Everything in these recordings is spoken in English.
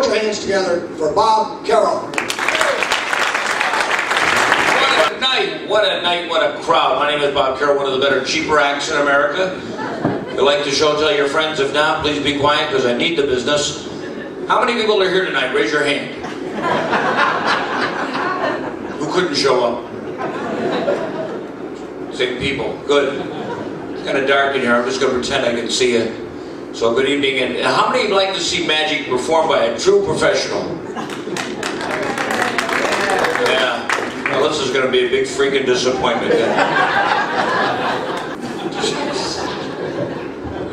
your hands together for Bob Carroll. What a night, what a night, what a crowd. My name is Bob Carroll, one of the better, cheaper acts in America. If you like the show, tell your friends. If not, please be quiet because I need the business. How many people are here tonight? Raise your hand. Who couldn't show up? Same people. Good. It's kind of dark in here. I'm just going to pretend I can see you. So good evening. And how many would like to see magic performed by a true professional? Yeah. Well, this is going to be a big freaking disappointment.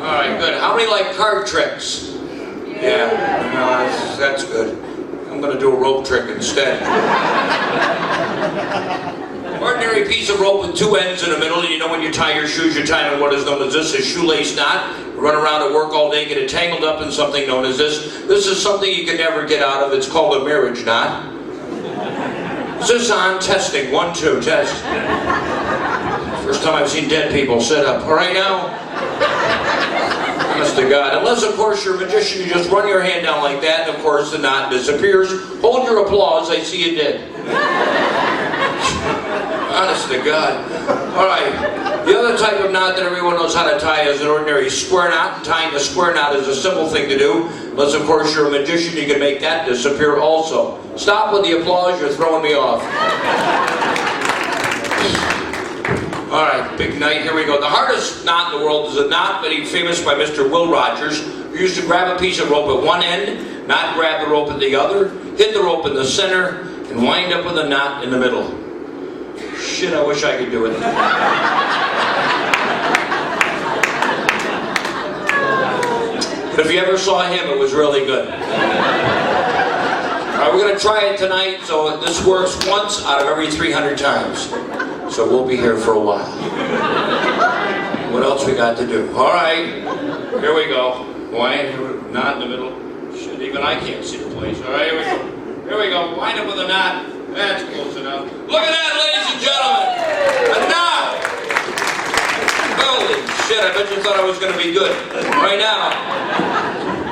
All right, good. How many like card tricks? Yeah, no, that's good. I'm going to do a rope trick instead. Ordinary piece of rope with two ends in the middle. You know when you tie your shoes, you tie them in what is known as this, a shoelace knot. You run around at work all day, get it tangled up in something known as this. This is something you can never get out of. It's called a marriage knot. Is this on? Testing. 1, 2, test. First time I've seen dead people sit up. All right now? Honest to God. Unless, of course, you're a magician, you just run your hand down like that, and of course the knot disappears. Hold your applause. I see you did. Honest to God. All right. The other type of knot that everyone knows how to tie is an ordinary square knot. Tying a square knot is a simple thing to do. Unless, of course, you're a magician, you can make that disappear also. Stop with the applause. You're throwing me off. All right, big night. Here we go. The hardest knot in the world is a knot made famous by Mr. Will Rogers, who used to grab a piece of rope at one end, not grab the rope at the other, hit the rope in the center, and wind up with a knot in the middle. Shit, I wish I could do it. But if you ever saw him, it was really good. All right, we're going to try it tonight, so this works once out of every 300 times. So we'll be here for a while. What else we got to do? All right, here we go. Wind, knot in the middle. Shit, even I can't see the place. All right, here we go. Here we go. Wind up with a knot. That's close enough. Look at that, ladies and gentlemen. A knot. Holy shit, I bet you thought I was going to be good. Right now.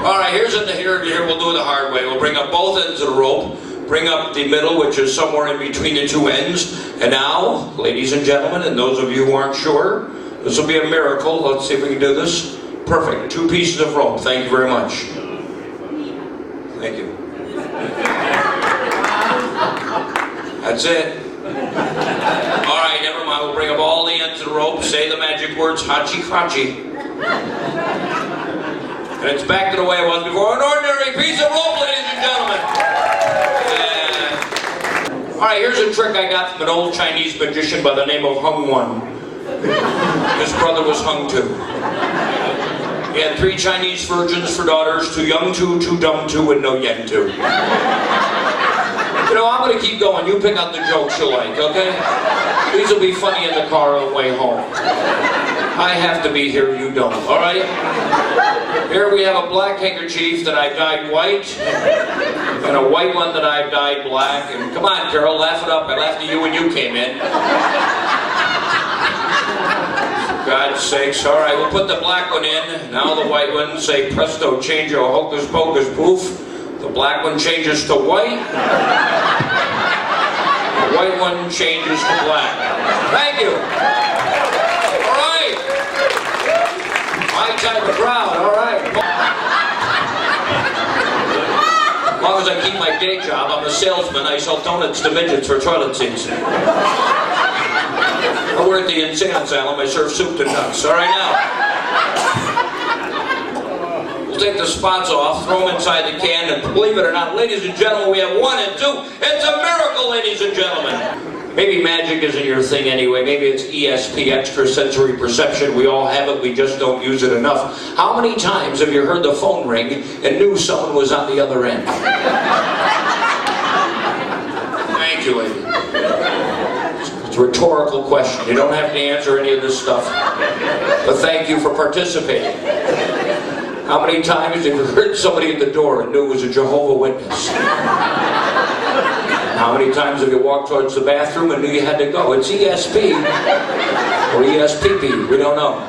All right, here we'll do it the hard way. We'll bring up both ends of the rope. Bring up the middle, which is somewhere in between the two ends. And now, ladies and gentlemen, and those of you who aren't sure, this will be a miracle. Let's see if we can do this. Perfect. 2 pieces of rope. Thank you very much. Thank you. That's it. All right, never mind. We'll bring up all the ends of the rope. Say the magic words, hachi hachi. And it's back to the way it was before. An ordinary piece of rope, ladies and gentlemen. All right, here's a trick I got from an old Chinese magician by the name of Hung One. His brother was Hung Two. He had 3 Chinese virgins for daughters, 2 young 2, 2 dumb 2, and no yen 2. You know, I'm going to keep going. You pick out the jokes you like, okay? These will be funny in the car on the way home. I have to be here, you don't, all right? Here we have a black handkerchief that I dyed white, and a white one that I dyed black. And come on, Carol, laugh it up. I laughed at you when you came in. For God's sakes. All right, we'll put the black one in. Now the white one. Say presto, change your hocus pocus poof. The black one changes to white. The white one changes to black. Thank you. All right. My type of crowd. All right. As long as I keep my day job, I'm a salesman. I sell donuts to midgets for toilet seats. I work at the insane asylum. I serve soup to nuts. All right, now. We'll take the spots off, throw them inside the can, and believe it or not, ladies and gentlemen, we have 1 and 2. It's a miracle, ladies and gentlemen. Maybe magic isn't your thing anyway. Maybe it's ESP, extrasensory perception. We all have it, we just don't use it enough. How many times have you heard the phone ring and knew someone was on the other end? Thank you, lady. It's a rhetorical question. You don't have to answer any of this stuff. But thank you for participating. How many times have you heard somebody at the door and knew it was a Jehovah's Witness? How many times have you walked towards the bathroom and knew you had to go? It's ESP or ESPP, we don't know.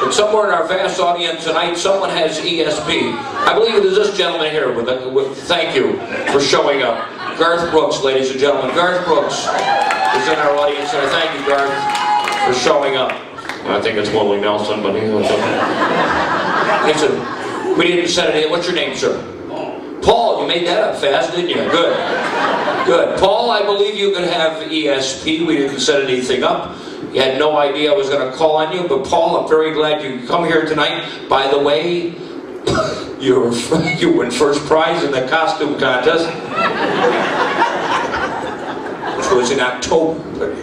But somewhere in our vast audience tonight, someone has ESP. I believe it is this gentleman here. Thank you for showing up. Garth Brooks, ladies and gentlemen. Garth Brooks is in our audience tonight. Thank you, Garth, for showing up. I think it's Willie Nelson, but he said, we didn't set it in. What's your name, sir? Paul, you made that up fast, didn't you? Good. Good. Paul, I believe you could have ESP. We didn't set anything up. You had no idea I was going to call on you, but Paul, I'm very glad you could come here tonight. By the way, you won first prize in the costume contest, which was in October.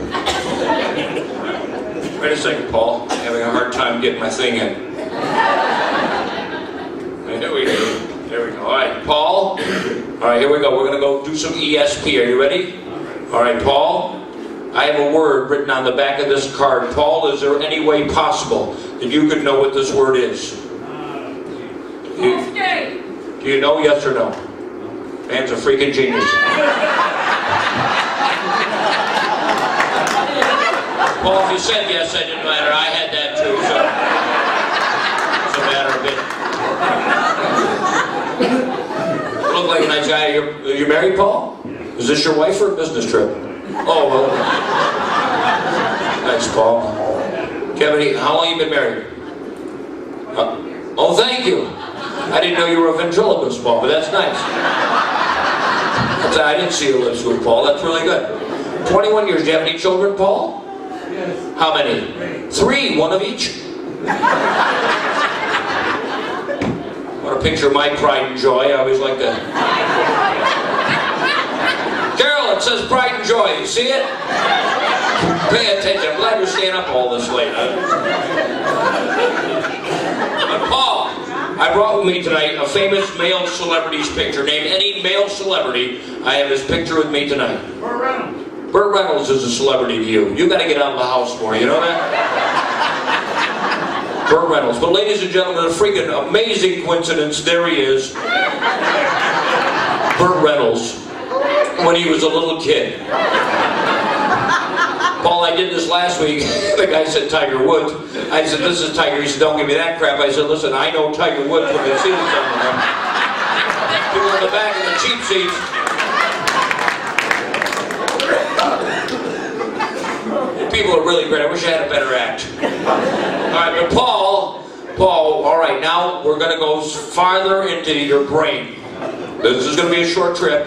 Wait a second, Paul. I'm having a hard time getting my thing in. Here we go. There we go. All right, Paul. All right, here we go. We're going to go do some ESP. Are you ready? All right, Paul. I have a word written on the back of this card. Paul, is there any way possible that you could know what this word is? Do you know, yes or no? Man's a freaking genius. Paul, if you said yes, it didn't matter. I had that too, so it's a matter of it. You look like a nice guy. Are you married, Paul? Is this your wife or a business trip? Oh, well. Thanks, Paul. Kevin, how long have you been married? Oh, thank you. I didn't know you were a ventriloquist, Paul, but that's nice. I didn't see your lips with Paul. That's really good. 21 years. Do you have any children, Paul? Yes. How many? 3. One of each? I want to picture my pride and joy. I always like to... Carol, it says pride and joy. You see it? Pay attention. I'm glad you're staying up all this late. But Paul, I brought with me tonight a famous male celebrity's picture. Name any male celebrity. I have his picture with me tonight. Burt Reynolds. Burt Reynolds is a celebrity to you. You got to get out of the house more. You know that? Burt Reynolds. But ladies and gentlemen, a freaking amazing coincidence. There he is. Burt Reynolds. When he was a little kid. Paul, I did this last week. The guy said Tiger Woods. I said, this is Tiger. He said, don't give me that crap. I said, listen, I know Tiger Woods when they see him somewhere. People in the back of the cheap seats. People are really great. I wish I had a better act. All right, but Paul, all right, now we're going to go farther into your brain. This is going to be a short trip.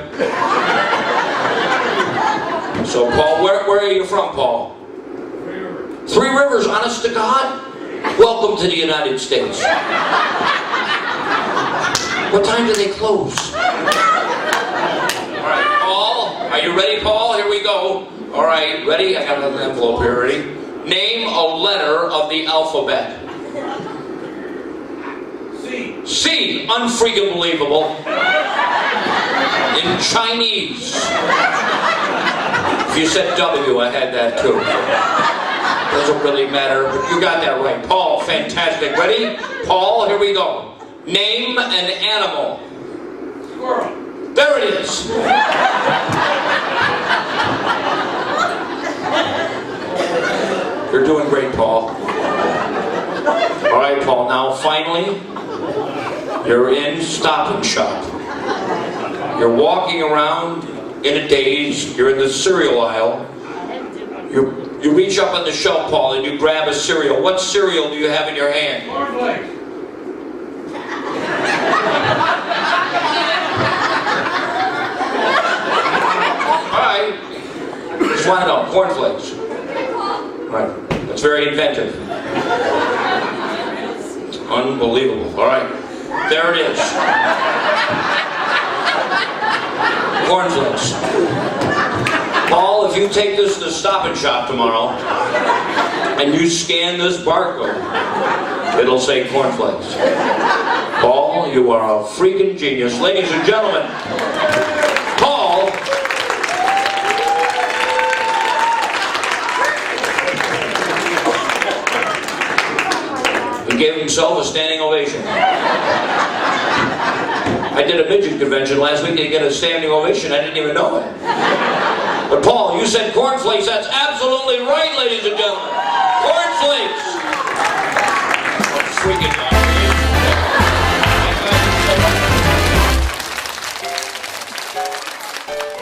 So, Paul, where are you from, Paul? 3 Rivers, honest to God? Welcome to the United States. What time do they close? All right, Paul, are you ready, Paul? Here we go. All right, ready? I got an envelope here, ready? Name a letter of the alphabet. C, unfreaking believable. In Chinese. If you said W, I had that too. Doesn't really matter, but you got that right. Paul, fantastic. Ready? Paul, here we go. Name an animal. Squirrel. There it is. You're doing great, Paul. All right, Paul, now finally, you're in Stop and Shop. You're walking around in a daze. You're in the cereal aisle. You reach up on the shelf, Paul, and you grab a cereal. What cereal do you have in your hand? Cornflakes. All right. Just want to know. Cornflakes. Right. That's very inventive. Unbelievable. All right. There it is. Cornflakes. Paul, if you take this to Stop and Shop tomorrow and you scan this barcode, it'll say cornflakes. Paul, you are a freaking genius. Ladies and gentlemen, Paul he gave himself a standing ovation. I did a midget convention last week. They get a standing ovation. I didn't even know it. But Paul, you said cornflakes. That's absolutely right, ladies and gentlemen. Cornflakes. Thank you.